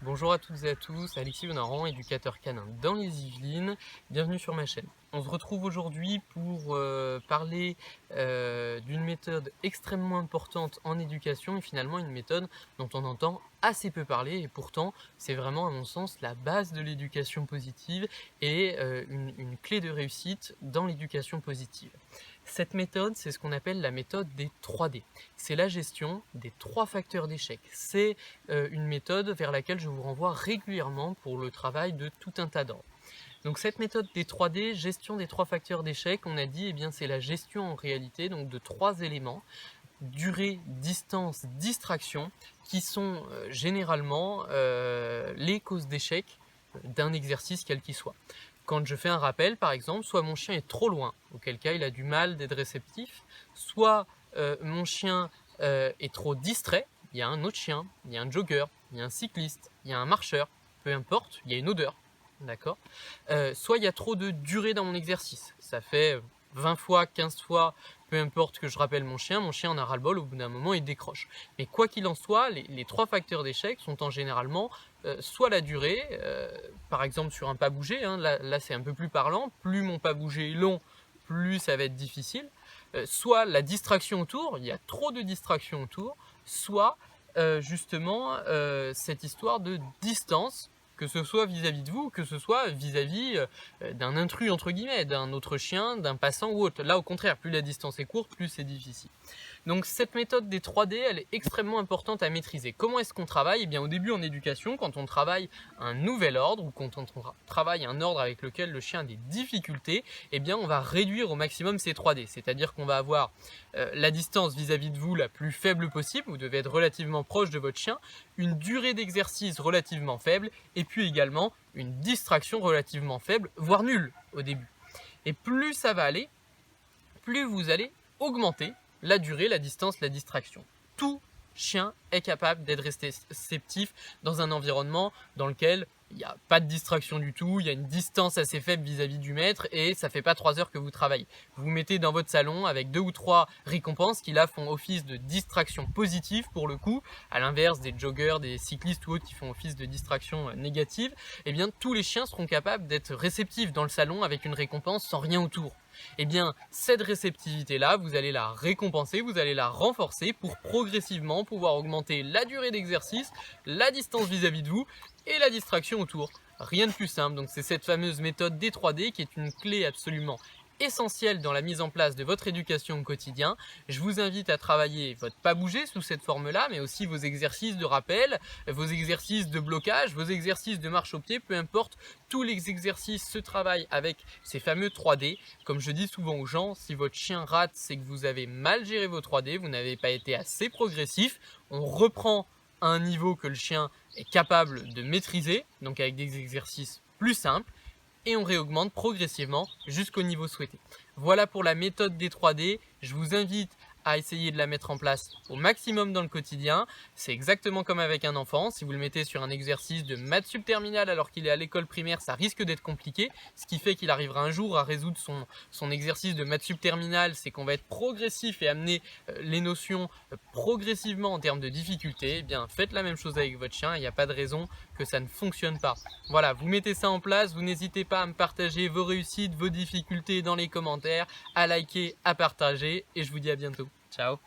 Bonjour à toutes et à tous, Alexis Bonaran, éducateur canin dans les Yvelines. Bienvenue sur ma chaîne. On se retrouve aujourd'hui pour parler d'une méthode extrêmement importante en éducation et finalement une méthode dont on entend assez peu parler et pourtant c'est vraiment à mon sens la base de l'éducation positive et une clé de réussite dans l'éducation positive. Cette méthode, c'est ce qu'on appelle la méthode des 3D. C'est la gestion des 3 facteurs d'échec. C'est une méthode vers laquelle je vous renvoie régulièrement pour le travail de tout un tas d'ordres. Donc cette méthode des 3D, gestion des 3 facteurs d'échec, on a dit, c'est la gestion en réalité donc, de 3 éléments, durée, distance, distraction, qui sont généralement les causes d'échec d'un exercice quel qu'il soit. Quand je fais un rappel, par exemple, soit mon chien est trop loin, auquel cas il a du mal d'être réceptif, soit mon chien est trop distrait, il y a un autre chien, il y a un jogger, il y a un cycliste, il y a un marcheur, peu importe, il y a une odeur, d'accord. Soit il y a trop de durée dans mon exercice, ça fait 20 fois, 15 fois, peu importe que je rappelle mon chien en a ras-le-bol, au bout d'un moment il décroche. Mais quoi qu'il en soit, les 3 facteurs d'échec sont en généralement soit la durée, par exemple sur un pas bougé, là c'est un peu plus parlant, plus mon pas bougé est long, plus ça va être difficile, soit la distraction autour, il y a trop de distractions autour, soit justement cette histoire de distance, que ce soit vis-à-vis de vous, que ce soit vis-à-vis d'un intrus entre guillemets, d'un autre chien, d'un passant ou autre. Là au contraire, plus la distance est courte, plus c'est difficile. Donc cette méthode des 3D, elle est extrêmement importante à maîtriser. Comment est-ce qu'on travaille ? Eh bien au début en éducation, quand on travaille un nouvel ordre ou quand on travaille un ordre avec lequel le chien a des difficultés, eh bien on va réduire au maximum ces 3D. C'est-à-dire qu'on va avoir la distance vis-à-vis de vous la plus faible possible, vous devez être relativement proche de votre chien, une durée d'exercice relativement faible et puis également une distraction relativement faible, voire nulle au début. Et plus ça va aller, plus vous allez augmenter la durée, la distance, la distraction. Tout chien est capable d'être réceptif dans un environnement dans lequel il n'y a pas de distraction du tout, il y a une distance assez faible vis-à-vis du maître et ça fait pas 3 heures que vous travaillez. Vous vous mettez dans votre salon avec 2 ou 3 récompenses qui là font office de distraction positive pour le coup, à l'inverse des joggers, des cyclistes ou autres qui font office de distraction négative, eh bien tous les chiens seront capables d'être réceptifs dans le salon avec une récompense sans rien autour. Eh bien, cette réceptivité-là, vous allez la récompenser, vous allez la renforcer pour progressivement pouvoir augmenter la durée d'exercice, la distance vis-à-vis de vous et la distraction autour. Rien de plus simple, donc c'est cette fameuse méthode des 3D qui est une clé absolument essentielle dans la mise en place de votre éducation au quotidien. Je vous invite à travailler votre pas bouger sous cette forme-là, mais aussi vos exercices de rappel, vos exercices de blocage, vos exercices de marche au pied, peu importe, tous les exercices se travaillent avec ces fameux 3D. Comme je dis souvent aux gens, si votre chien rate, c'est que vous avez mal géré vos 3D, vous n'avez pas été assez progressif. On reprend à un niveau que le chien est capable de maîtriser, donc avec des exercices plus simples, et on réaugmente progressivement jusqu'au niveau souhaité. Voilà pour la méthode des 3D. Je vous invite à essayer de la mettre en place au maximum dans le quotidien. C'est exactement comme avec un enfant. Si vous le mettez sur un exercice de maths sup terminale alors qu'il est à l'école primaire, ça risque d'être compliqué. Ce qui fait qu'il arrivera un jour à résoudre son exercice de maths sup terminale, c'est qu'on va être progressif et amener les notions progressivement en termes de difficulté. Eh bien, faites la même chose avec votre chien. Il n'y a pas de raison que ça ne fonctionne pas. Voilà, vous mettez ça en place. Vous n'hésitez pas à me partager vos réussites, vos difficultés dans les commentaires, à liker, à partager et je vous dis à bientôt. Ciao.